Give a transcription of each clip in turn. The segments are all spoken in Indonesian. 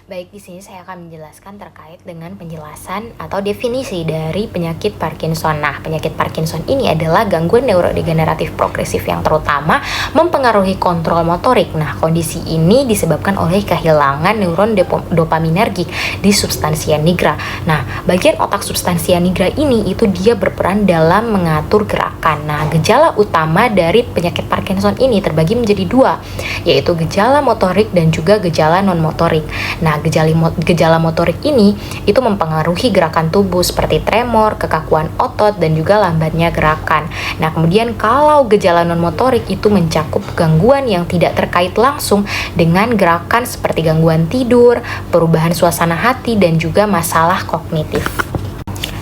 Baik, di sini saya akan menjelaskan terkait dengan penjelasan atau definisi dari penyakit Parkinson. Nah, penyakit Parkinson ini adalah gangguan neurodegeneratif progresif yang terutama mempengaruhi kontrol motorik. Nah, kondisi ini disebabkan oleh kehilangan neuron dopaminergik di substansia nigra. Nah, bagian otak substansia nigra ini itu dia berperan dalam mengatur gerakan. Nah, gejala utama dari penyakit Parkinson ini terbagi menjadi dua, yaitu gejala motorik dan juga gejala non-motorik. Nah, gejala motorik ini itu mempengaruhi gerakan tubuh seperti tremor, kekakuan otot, dan juga lambatnya gerakan. Nah, kemudian kalau gejala non-motorik itu mencakup gangguan yang tidak terkait langsung dengan gerakan seperti gangguan tidur, perubahan suasana hati, dan juga masalah kognitif.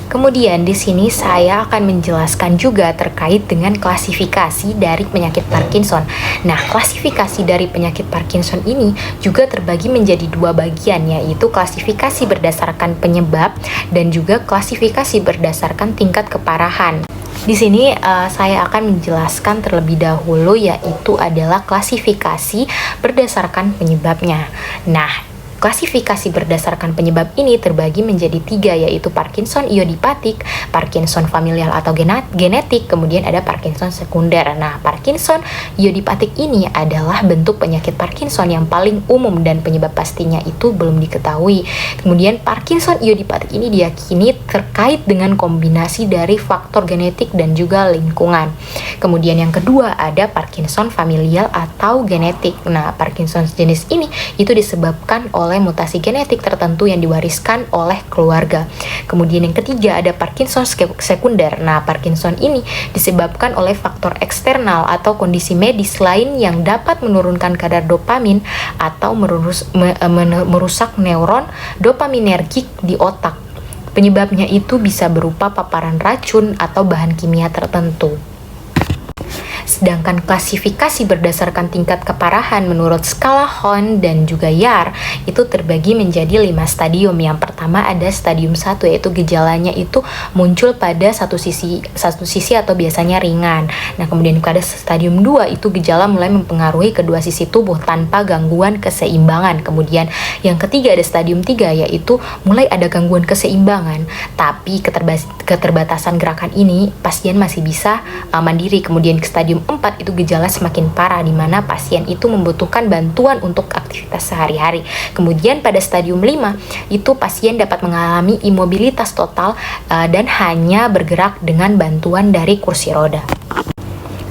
Kemudian di sini saya akan menjelaskan juga terkait dengan klasifikasi dari penyakit Parkinson. Nah, klasifikasi dari penyakit Parkinson ini juga terbagi menjadi dua bagian, yaitu klasifikasi berdasarkan penyebab dan juga klasifikasi berdasarkan tingkat keparahan. Di sini saya akan menjelaskan terlebih dahulu, yaitu adalah klasifikasi berdasarkan penyebabnya. Nah, klasifikasi berdasarkan penyebab ini terbagi menjadi tiga, yaitu Parkinson idiopatik, Parkinson familial atau genetik, kemudian ada Parkinson sekunder. Nah, Parkinson idiopatik ini adalah bentuk penyakit Parkinson yang paling umum dan penyebab pastinya itu belum diketahui. Kemudian Parkinson idiopatik ini diyakini terkait dengan kombinasi dari faktor genetik dan juga lingkungan. Kemudian yang kedua ada Parkinson familial atau genetik. Nah, Parkinson jenis ini itu disebabkan oleh mutasi genetik tertentu yang diwariskan oleh keluarga. Kemudian yang ketiga ada Parkinson sekunder. Nah, Parkinson ini disebabkan oleh faktor eksternal atau kondisi medis lain yang dapat menurunkan kadar dopamin atau merusak neuron dopaminergik di otak. Penyebabnya itu bisa berupa paparan racun atau bahan kimia tertentu. Sedangkan klasifikasi berdasarkan tingkat keparahan menurut skala Hoehn dan juga Yahr itu terbagi menjadi 5 stadium. Yang pertama ada stadium 1, yaitu gejalanya itu muncul pada satu sisi atau biasanya ringan. Nah, kemudian pada stadium 2 itu gejala mulai mempengaruhi kedua sisi tubuh tanpa gangguan keseimbangan. Kemudian yang ketiga ada stadium 3, yaitu mulai ada gangguan keseimbangan, tapi keterbatasan gerakan ini pasien masih bisa mandiri. Kemudian ke stadium 4 itu gejala semakin parah, di mana pasien itu membutuhkan bantuan untuk aktivitas sehari-hari. Kemudian pada stadium 5 itu pasien dapat mengalami imobilitas total dan hanya bergerak dengan bantuan dari kursi roda.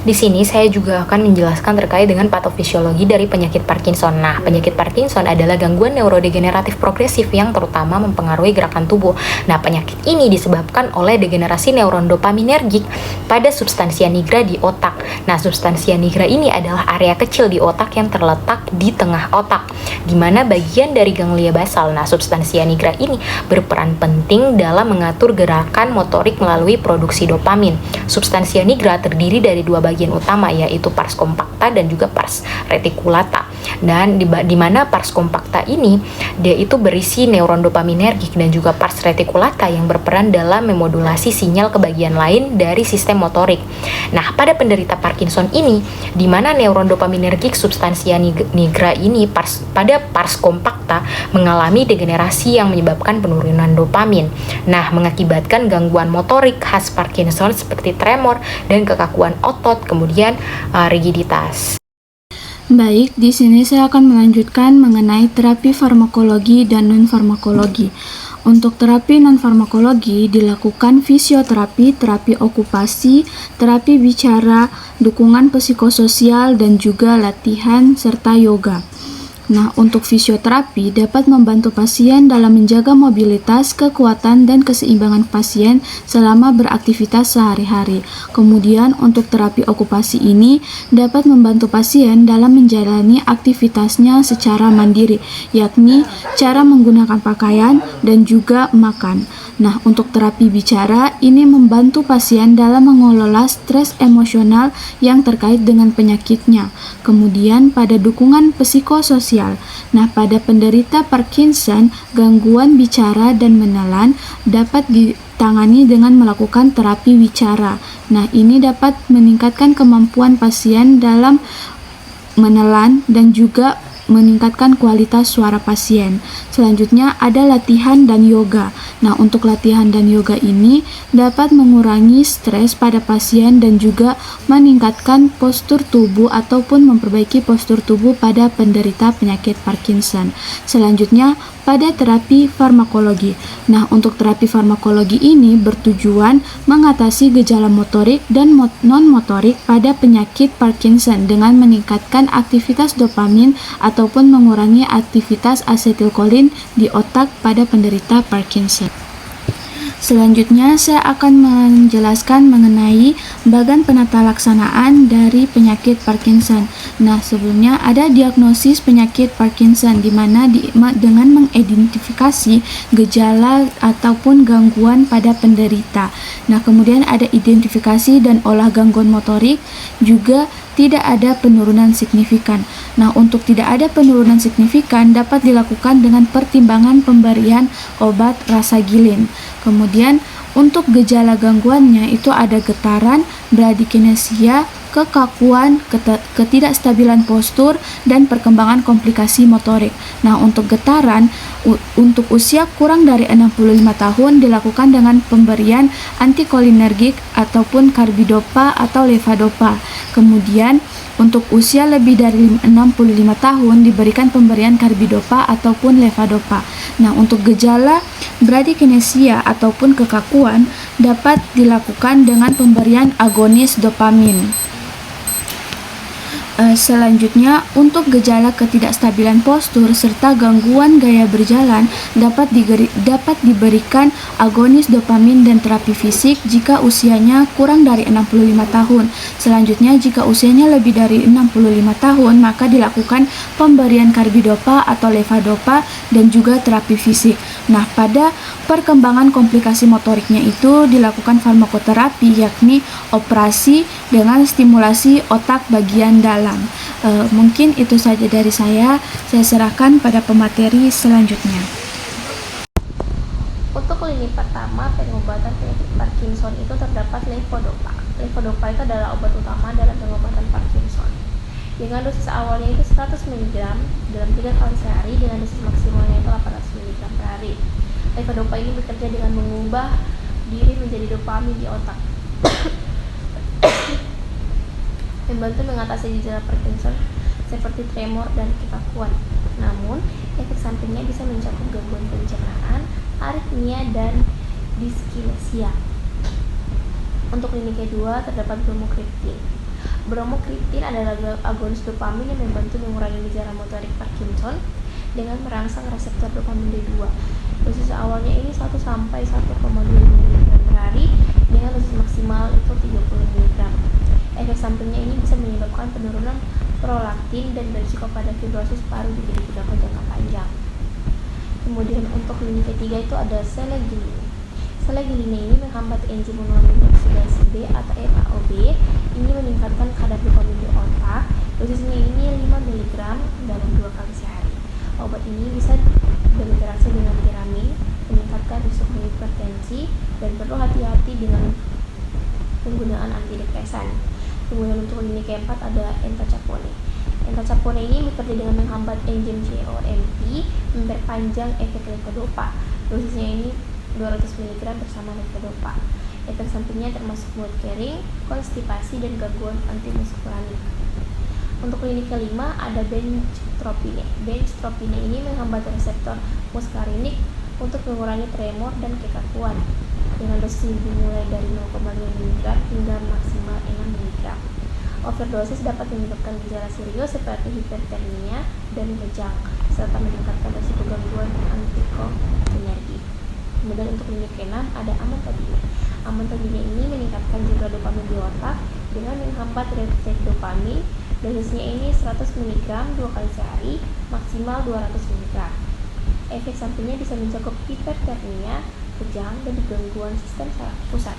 Di sini saya juga akan menjelaskan terkait dengan patofisiologi dari penyakit Parkinson. Nah, penyakit Parkinson adalah gangguan neurodegeneratif progresif yang terutama mempengaruhi gerakan tubuh. Nah, penyakit ini disebabkan oleh degenerasi neuron dopaminergik pada substansia nigra di otak. Nah, substansia nigra ini adalah area kecil di otak yang terletak di tengah otak, di mana bagian dari ganglia basal. Nah, substansia nigra ini berperan penting dalam mengatur gerakan motorik melalui produksi dopamin. Substansia nigra terdiri dari dua bagian utama, yaitu pars compacta dan juga pars reticulata. Dan di mana pars compacta ini dia itu berisi neuron dopaminergik dan juga pars reticulata yang berperan dalam memodulasi sinyal ke bagian lain dari sistem motorik. Nah, pada penderita Parkinson ini, di mana neuron dopaminergik substansia nigra ini pada pars compacta mengalami degenerasi yang menyebabkan penurunan dopamin. Nah, mengakibatkan gangguan motorik khas Parkinson seperti tremor dan kekakuan otot, kemudian rigiditas. Baik, di sini saya akan melanjutkan mengenai terapi farmakologi dan non-farmakologi. Untuk terapi non-farmakologi dilakukan fisioterapi, terapi okupasi, terapi bicara, dukungan psikososial, dan juga latihan serta yoga. Nah, untuk fisioterapi dapat membantu pasien dalam menjaga mobilitas, kekuatan, dan keseimbangan pasien selama beraktivitas sehari-hari. Kemudian, untuk terapi okupasi ini dapat membantu pasien dalam menjalani aktivitasnya secara mandiri, yakni cara menggunakan pakaian dan juga makan. Nah, untuk terapi bicara ini membantu pasien dalam mengelola stres emosional yang terkait dengan penyakitnya. Kemudian pada dukungan psikososial. Nah, pada penderita Parkinson, gangguan bicara dan menelan dapat ditangani dengan melakukan terapi bicara. Nah, ini dapat meningkatkan kemampuan pasien dalam menelan dan juga meningkatkan kualitas suara pasien. Selanjutnya ada latihan dan yoga. Nah, untuk latihan dan yoga ini dapat mengurangi stres pada pasien dan juga meningkatkan postur tubuh ataupun memperbaiki postur tubuh pada penderita penyakit Parkinson. Selanjutnya pada terapi farmakologi. Nah, untuk terapi farmakologi ini bertujuan mengatasi gejala motorik dan non-motorik pada penyakit Parkinson dengan meningkatkan aktivitas dopamin ataupun mengurangi aktivitas asetilkolin di otak pada penderita Parkinson. Selanjutnya, saya akan menjelaskan mengenai bagan penata laksanaan dari penyakit Parkinson. Nah, sebelumnya ada diagnosis penyakit Parkinson di mana dengan mengidentifikasi gejala ataupun gangguan pada penderita. Nah, kemudian ada identifikasi dan olah gangguan motorik, juga tidak ada penurunan signifikan. Nah, untuk tidak ada penurunan signifikan dapat dilakukan dengan pertimbangan pemberian obat rasagilin. Kemudian untuk gejala gangguannya itu ada getaran, bradykinesia, kekakuan, ketidakstabilan postur, dan perkembangan komplikasi motorik. Nah, untuk getaran, untuk usia kurang dari 65 tahun dilakukan dengan pemberian antikolinergik ataupun karbidopa atau levodopa. Kemudian, untuk usia lebih dari 65 tahun diberikan pemberian karbidopa ataupun levodopa. Nah, untuk gejala bradykinesia ataupun kekakuan dapat dilakukan dengan pemberian agonis dopamin. Selanjutnya, untuk gejala ketidakstabilan postur serta gangguan gaya berjalan dapat diberikan agonis dopamin dan terapi fisik jika usianya kurang dari 65 tahun. Selanjutnya, jika usianya lebih dari 65 tahun, maka dilakukan pemberian karbidopa atau levodopa dan juga terapi fisik. Nah, pada perkembangan komplikasi motoriknya itu dilakukan farmakoterapi, yakni operasi dengan stimulasi otak bagian dalam. Mungkin itu saja dari saya serahkan pada pemateri selanjutnya. Untuk lini pertama pengobatan penyakit Parkinson itu terdapat levodopa. Levodopa itu adalah obat utama dalam pengobatan Parkinson. Dengan dosis awalnya itu 100 mg dalam 3 kali sehari dengan dosis maksimalnya itu 800 mg per hari. Levodopa ini bekerja dengan mengubah diri menjadi dopamin di otak. Membantu mengatasi gejala Parkinson seperti tremor dan kekakuan. Namun, efek sampingnya bisa mencakup gangguan pencernaan, aritmia, dan diskinesia. Untuk lini kedua terdapat bromokriptin. Bromokriptin adalah agonis dopamin yang membantu mengurangi gejala motorik Parkinson dengan merangsang reseptor dopamin D2. Dosis awalnya ini 1 sampai 1,2 mg per hari dengan dosis maksimal itu 30 mg. Efek sampingnya ini bisa menyebabkan penurunan prolaktin dan berisiko pada fibrosis paru jika digunakan jangka panjang. Kemudian untuk lini ketiga itu ada selegiline. Selegiline ini menghambat enzim monoamin oksidasi B atau MAOB. Ini meningkatkan kadar dopamin di otak. Dosisnya ini 5 mg dalam 2 kali sehari. Obat ini bisa berinteraksi dengan tiramin, meningkatkan risiko hipertensi, dan perlu hati-hati dengan penggunaan antidepresan. Kemudian untuk lini keempat ada entacapone. Entacapone ini bekerja dengan menghambat enzim COMP, memperpanjang efek levodopa. Dosisnya ini 200 mg bersama levodopa. Efek sampingnya termasuk mood kering, konstipasi, dan gangguan antimuskulanik. Untuk lini kelima ada benchtropine. Benchtropine ini menghambat reseptor muskarinik untuk mengurangi tremor dan kekakuan. Dengan dosis dimulai dari 0,5 mg hingga maksimal 6 mg. Overdosis dapat menyebabkan gejala serius seperti hipertermia dan kejang, serta meningkatkan risiko gangguan antikolinergi. Kemudian untuk lini ke-6 ada amantadine. Amantadine ini meningkatkan jumlah dopamin di otak dengan menghambat reseptor dopamin. Dosisnya ini 100 mg 2 kali sehari, maksimal 200 mg. Efek sampingnya bisa mencakup hipertermia, kejang, dan gangguan sistem saraf pusat.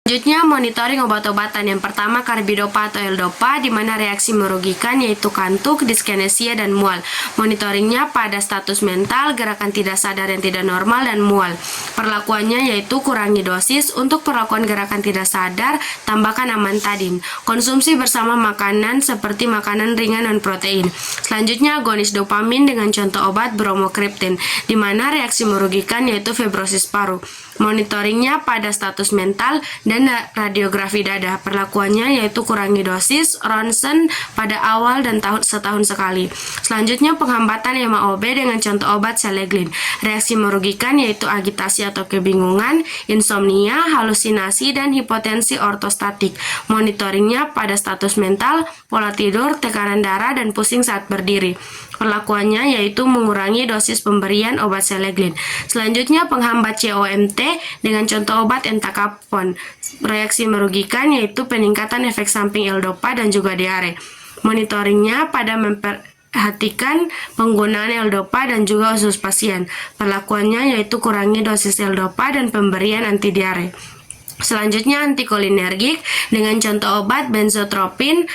Selanjutnya, monitoring obat-obatan. Yang pertama, karbidopa atau L-dopa, di mana reaksi merugikan yaitu kantuk, diskinesia, dan mual. Monitoringnya pada status mental, gerakan tidak sadar yang tidak normal, dan mual. Perlakuannya yaitu kurangi dosis. Untuk perlakuan gerakan tidak sadar, tambahkan amantadin. Konsumsi bersama makanan seperti makanan ringan non-protein. Selanjutnya, agonis dopamin dengan contoh obat bromokriptin, di mana reaksi merugikan yaitu fibrosis paru. Monitoringnya pada status mental dan radiografi dada. Perlakuannya yaitu kurangi dosis, ronsen pada awal dan setahun sekali. Selanjutnya, penghambatan MAOB dengan contoh obat seleglin. Reaksi merugikan yaitu agitasi atau kebingungan, insomnia, halusinasi, dan hipotensi ortostatik. Monitoringnya pada status mental, pola tidur, tekanan darah, dan pusing saat berdiri. Perlakuannya yaitu mengurangi dosis pemberian obat seleglin. Selanjutnya, penghambat COMT dengan contoh obat entacapone. Reaksi merugikan yaitu peningkatan efek samping L-dopa dan juga diare. Monitoringnya pada memperhatikan penggunaan L-dopa dan juga usus pasien. Perlakuannya yaitu kurangi dosis L-dopa dan pemberian anti diare. Selanjutnya, antikolinergik dengan contoh obat benzotropin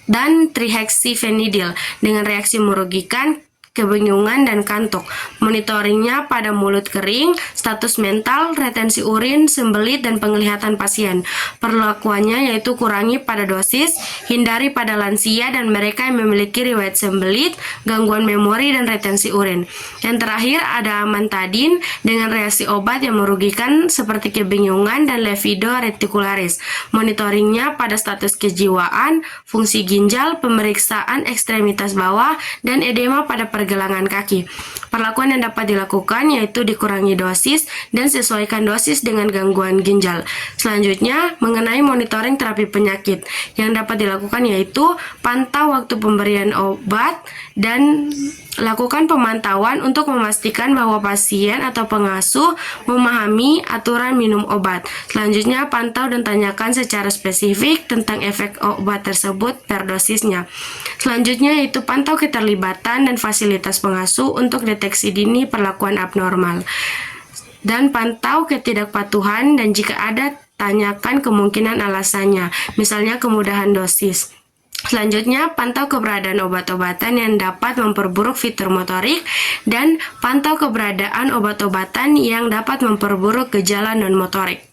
dan trihexyphenidyl dengan reaksi merugikan, kebingungan, dan kantuk. Monitoringnya pada mulut kering, status mental, retensi urin, sembelit, dan penglihatan pasien. Perlakuannya yaitu kurangi pada dosis, hindari pada lansia dan mereka yang memiliki riwayat sembelit, gangguan memori, dan retensi urin. Yang terakhir ada amantadin dengan reaksi obat yang merugikan seperti kebingungan dan libido reticularis. Monitoringnya pada status kejiwaan, fungsi ginjal, pemeriksaan ekstremitas bawah, dan edema pada pergelangan kaki. Perlakuan yang dapat dilakukan yaitu dikurangi dosis dan sesuaikan dosis dengan gangguan ginjal. Selanjutnya, mengenai monitoring terapi penyakit. Yang dapat dilakukan yaitu pantau waktu pemberian obat dan lakukan pemantauan untuk memastikan bahwa pasien atau pengasuh memahami aturan minum obat. Selanjutnya, pantau dan tanyakan secara spesifik tentang efek obat tersebut per dosisnya. Selanjutnya yaitu pantau keterlibatan dan fasilitas pengasuh untuk deteksi dini perlakuan abnormal. Dan pantau ketidakpatuhan dan jika ada, tanyakan kemungkinan alasannya, misalnya kemudahan dosis. Selanjutnya, pantau keberadaan obat-obatan yang dapat memperburuk fitur motorik dan pantau keberadaan obat-obatan yang dapat memperburuk gejala non-motorik.